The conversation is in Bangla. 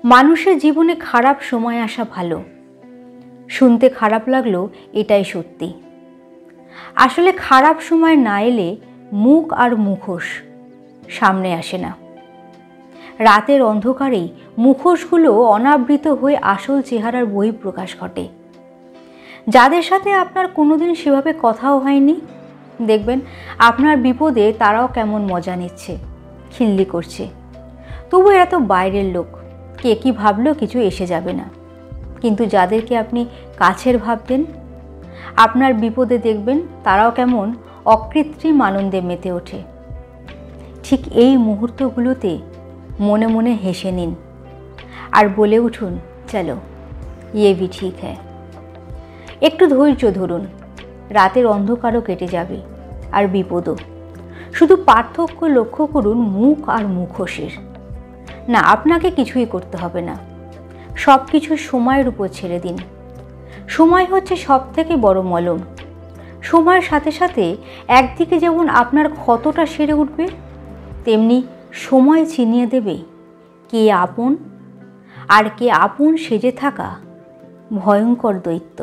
মানুষের জীবনে খারাপ সময় আসা ভালো। শুনতে খারাপ লাগলো, এটাই সত্যি। আসলে খারাপ সময় না এলে মুখ আর মুখোশ সামনে আসে না। রাতের অন্ধকারেই মুখোশগুলো অনাবৃত হয়ে আসল চেহারার বহিঃপ্রকাশ ঘটে। যাদের সাথে আপনার কোনোদিন সেভাবে কথাও হয়নি, দেখবেন আপনার বিপদে তারাও কেমন মজা নিচ্ছে, খিল্লি করছে। তবু এরা তো বাইরের লোক, কে কি ভাবলো কিছু এসে যাবে না। কিন্তু যাদেরকে আপনি কাছের ভাবতেন, আপনার বিপদে দেখবেন তারাও কেমন অকৃত্রিম আনন্দে মেতে ওঠে। ঠিক এই মুহূর্তগুলোতে মনে মনে হেসে নিন আর বলে উঠুন, চলো ये भी ठीक है। একটু ধৈর্য ধরুন, রাতের অন্ধকারও কেটে যাবে আর বিপদও। শুধু পার্থক্য লক্ষ্য করুন মুখ আর মুখোশের। না, আপনাকে কিছুই করতে হবে না, সব কিছু সময়ের উপর ছেড়ে দিন। সময় হচ্ছে সব থেকে বড় মলম। সময়ের সাথে সাথে একদিকে যেমন আপনার ক্ষতটা সেরে উঠবে, তেমনি সময় চিনিয়ে দেবে কে আপন আর কে আপন সেজে থাকা ভয়ঙ্কর দৈত্য।